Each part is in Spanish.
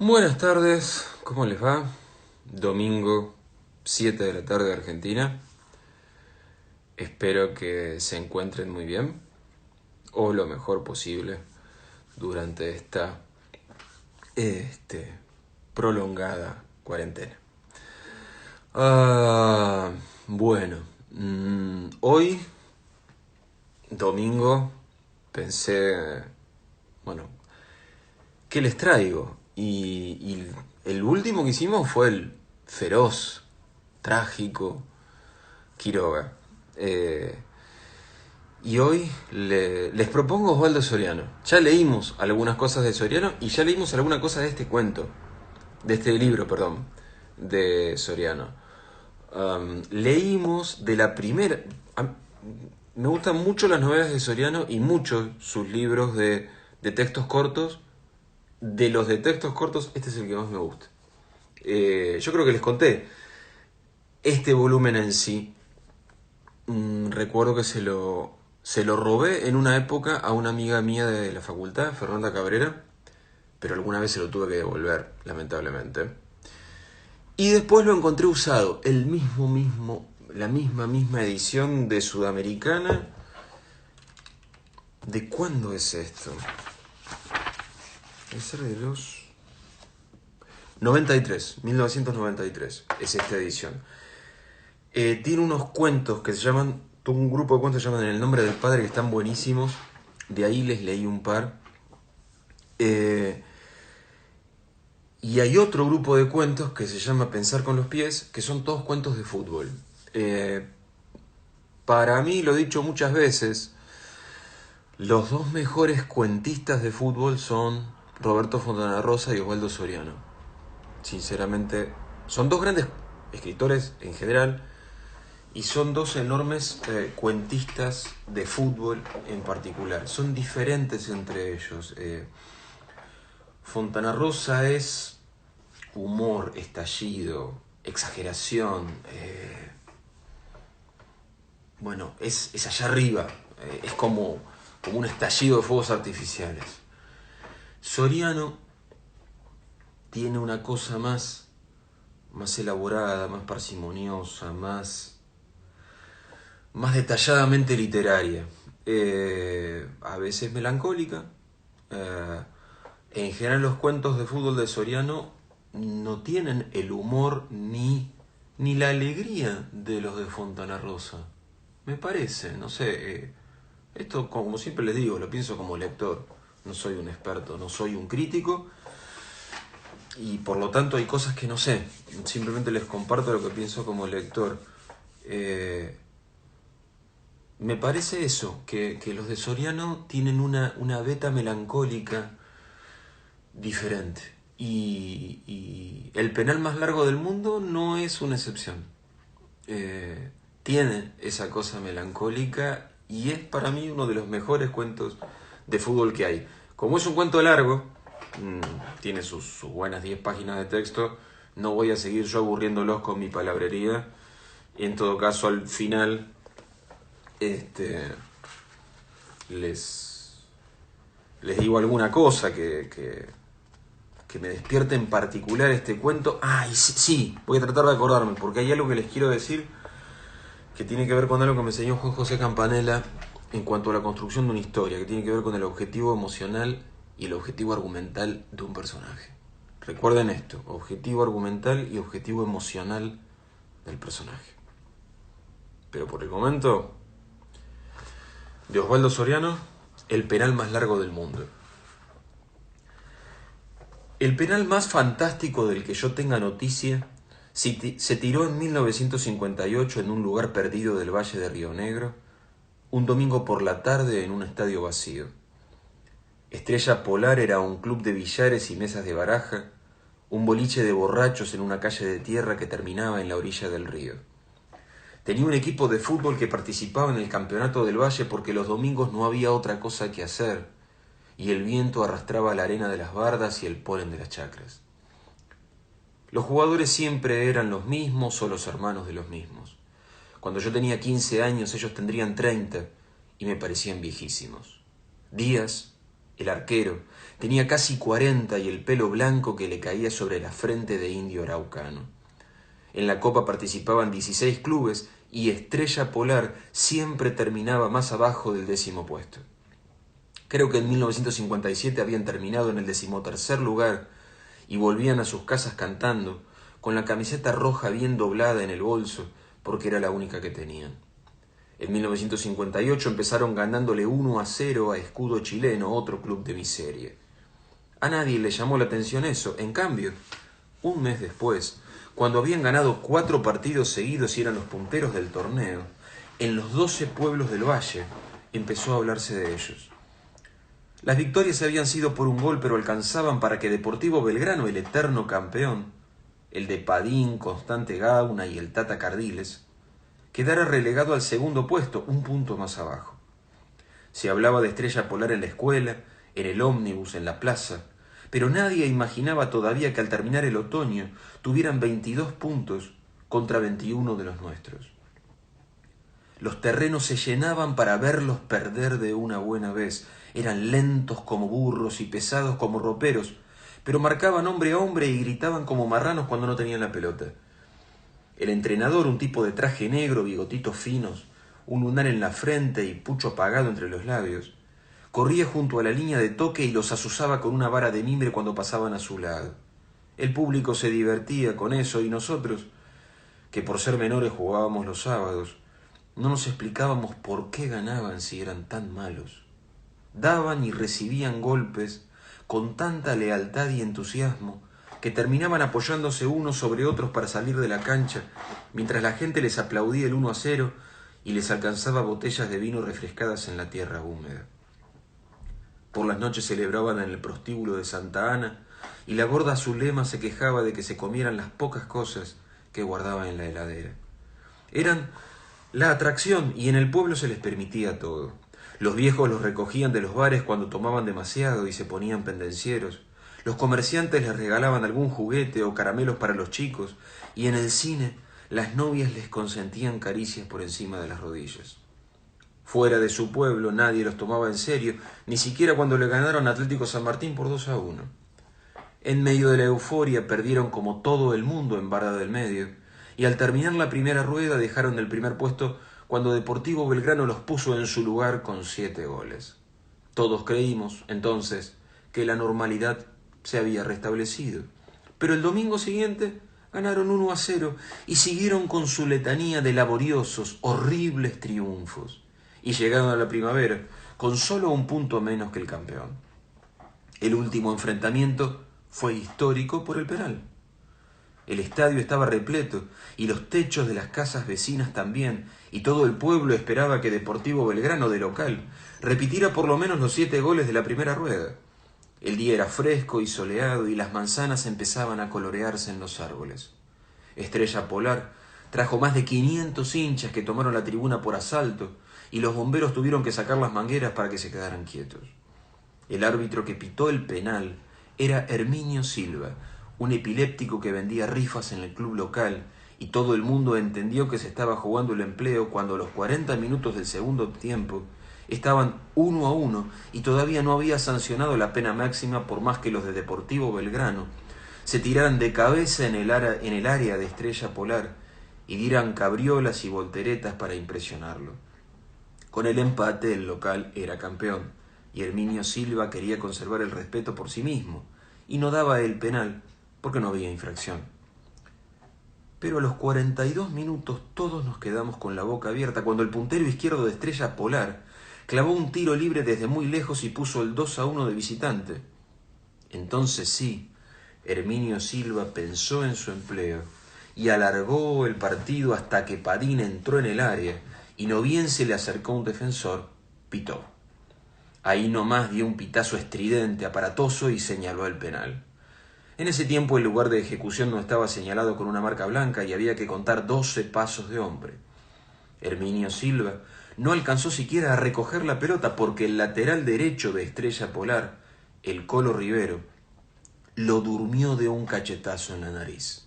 Buenas tardes, ¿cómo les va? Domingo, 7 de la tarde de Argentina. Espero que se encuentren muy bien o lo mejor posible durante esta prolongada cuarentena. Ah, bueno, hoy, domingo, pensé, bueno, ¿qué les traigo? Y el último que hicimos fue el feroz, trágico Quiroga. Eh, y hoy les propongo Osvaldo Soriano. Ya leímos algunas cosas de Soriano y ya leímos alguna cosa de este cuento, de este libro, perdón, de Soriano. Leímos de la primera... Me gustan mucho las novelas de Soriano y muchos sus libros de textos cortos. De los de textos cortos, este es el que más me gusta. Yo creo que les conté. Este volumen en sí, recuerdo que se lo robé en una época a una amiga mía de la facultad, Fernanda Cabrera, pero alguna vez se lo tuve que devolver, lamentablemente. Y después lo encontré usado, la misma edición de Sudamericana. ¿De cuándo es esto? Debe ser de los 1993, es esta edición. Tiene unos cuentos que se llaman, un grupo de cuentos que se llaman En el nombre del padre, que están buenísimos. De ahí les leí un par. Y hay otro grupo de cuentos que se llama Pensar con los pies, que son todos cuentos de fútbol. Para mí, lo he dicho muchas veces, los dos mejores cuentistas de fútbol son Roberto Fontana Rosa y Osvaldo Soriano. Sinceramente, son dos grandes escritores en general y son dos enormes cuentistas de fútbol en particular. Son diferentes entre ellos. Fontana Rosa es humor, estallido, exageración. Bueno, es allá arriba. Es como un estallido de fuegos artificiales. Soriano tiene una cosa más elaborada, más parsimoniosa, más detalladamente literaria. A veces melancólica. En general los cuentos de fútbol de Soriano no tienen el humor ni la alegría de los de Fontana Rosa. Me parece, no sé. Esto, como siempre les digo, lo pienso como lector. No soy un experto, no soy un crítico. Y por lo tanto hay cosas que no sé. Simplemente les comparto lo que pienso como lector. Me parece eso, que los de Soriano tienen una veta melancólica diferente. Y el penal más largo del mundo no es una excepción. Tiene esa cosa melancólica y es para mí uno de los mejores cuentos de fútbol que hay. Como es un cuento largo, tiene sus buenas 10 páginas de texto, no voy a seguir yo aburriéndolos con mi palabrería. Y en todo caso, al final, les digo alguna cosa que me despierte en particular este cuento. Y sí, voy a tratar de acordarme, porque hay algo que les quiero decir que tiene que ver con algo que me enseñó Juan José Campanella en cuanto a la construcción de una historia, que tiene que ver con el objetivo emocional y el objetivo argumental de un personaje. Recuerden esto, objetivo argumental y objetivo emocional del personaje. Pero por el momento, de Osvaldo Soriano, el penal más largo del mundo. El penal más fantástico del que yo tenga noticia se tiró en 1958 en un lugar perdido del Valle de Río Negro, un domingo por la tarde en un estadio vacío. Estrella Polar era un club de billares y mesas de baraja, un boliche de borrachos en una calle de tierra que terminaba en la orilla del río. Tenía un equipo de fútbol que participaba en el campeonato del Valle porque los domingos no había otra cosa que hacer y el viento arrastraba la arena de las bardas y el polen de las chacras. Los jugadores siempre eran los mismos o los hermanos de los mismos. Cuando yo tenía 15 años ellos tendrían 30 y me parecían viejísimos. Díaz, el arquero, Tenía casi 40 y el pelo blanco que le caía sobre la frente de indio araucano. En la Copa participaban 16 clubes y Estrella Polar siempre terminaba más abajo del 10º puesto. Creo que en 1957 habían terminado en el 13º lugar y volvían a sus casas cantando, con la camiseta roja bien doblada en el bolso, porque era la única que tenían. En 1958 empezaron ganándole 1-0 a Escudo Chileno, otro club de miseria. A nadie le llamó la atención eso. En cambio, un mes después, cuando habían ganado 4 partidos seguidos y eran los punteros del torneo, en los 12 pueblos del valle empezó a hablarse de ellos. Las victorias habían sido por un gol, pero alcanzaban para que Deportivo Belgrano, el eterno campeón, el de Padín, Constante Gauna y el Tata Cardiles, quedara relegado al 2º puesto, un punto más abajo. Se hablaba de Estrella Polar en la escuela, en el ómnibus, en la plaza, pero nadie imaginaba todavía que al terminar el otoño tuvieran 22 puntos contra 21 de los nuestros. Los terrenos se llenaban para verlos perder de una buena vez. Eran lentos como burros y pesados como roperos, pero marcaban hombre a hombre y gritaban como marranos cuando no tenían la pelota. El entrenador, un tipo de traje negro, bigotitos finos, un lunar en la frente y pucho apagado entre los labios, corría junto a la línea de toque y los azuzaba con una vara de mimbre cuando pasaban a su lado. El público se divertía con eso y nosotros, que por ser menores jugábamos los sábados, no nos explicábamos por qué ganaban si eran tan malos. Daban y recibían golpes con tanta lealtad y entusiasmo que terminaban apoyándose unos sobre otros para salir de la cancha, mientras la gente les aplaudía el 1-0 y les alcanzaba botellas de vino refrescadas en la tierra húmeda. Por las noches celebraban en el prostíbulo de Santa Ana y la gorda Zulema se quejaba de que se comieran las pocas cosas que guardaba en la heladera. Eran la atracción y en el pueblo se les permitía todo. Los viejos los recogían de los bares cuando tomaban demasiado y se ponían pendencieros. Los comerciantes les regalaban algún juguete o caramelos para los chicos y en el cine las novias les consentían caricias por encima de las rodillas. Fuera de su pueblo nadie los tomaba en serio, ni siquiera cuando le ganaron a Atlético San Martín por 2-1. En medio de la euforia perdieron como todo el mundo en Barra del Medio, y al terminar la primera rueda dejaron el primer puesto cuando Deportivo Belgrano los puso en su lugar con 7 goles. Todos creímos, entonces, que la normalidad se había restablecido. Pero el domingo siguiente ganaron 1-0 y siguieron con su letanía de laboriosos, horribles triunfos. Y llegaron a la primavera con solo un punto menos que el campeón. El último enfrentamiento fue histórico por el penal. El estadio estaba repleto y los techos de las casas vecinas también, y todo el pueblo esperaba que Deportivo Belgrano, de local, repitiera por lo menos los 7 goles de la primera rueda. El día era fresco y soleado y las manzanas empezaban a colorearse en los árboles. Estrella Polar trajo más de 500 hinchas que tomaron la tribuna por asalto y los bomberos tuvieron que sacar las mangueras para que se quedaran quietos. El árbitro que pitó el penal era Herminio Silva, un epiléptico que vendía rifas en el club local, y todo el mundo entendió que se estaba jugando el empleo cuando a los 40 minutos del segundo tiempo estaban 1-1 y todavía no había sancionado la pena máxima por más que los de Deportivo Belgrano se tiraran de cabeza en el área de Estrella Polar y dieran cabriolas y volteretas para impresionarlo. Con el empate el local era campeón y Herminio Silva quería conservar el respeto por sí mismo y no daba el penal porque no había infracción. Pero a los 42 minutos todos nos quedamos con la boca abierta cuando el puntero izquierdo de Estrella Polar clavó un tiro libre desde muy lejos y puso el 2-1 de visitante. Entonces sí, Herminio Silva pensó en su empleo y alargó el partido hasta que Padín entró en el área y no bien se le acercó un defensor, pitó. Ahí nomás dio un pitazo estridente, aparatoso y señaló el penal. En ese tiempo el lugar de ejecución no estaba señalado con una marca blanca y había que contar 12 pasos de hombre. Herminio Silva no alcanzó siquiera a recoger la pelota porque el lateral derecho de Estrella Polar, el Colo Rivero, lo durmió de un cachetazo en la nariz.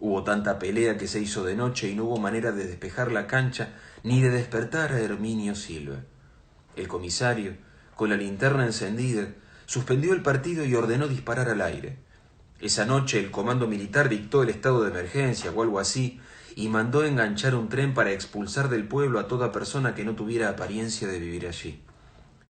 Hubo tanta pelea que se hizo de noche y no hubo manera de despejar la cancha ni de despertar a Herminio Silva. El comisario, con la linterna encendida, suspendió el partido y ordenó disparar al aire. Esa noche el comando militar dictó el estado de emergencia o algo así y mandó enganchar un tren para expulsar del pueblo a toda persona que no tuviera apariencia de vivir allí.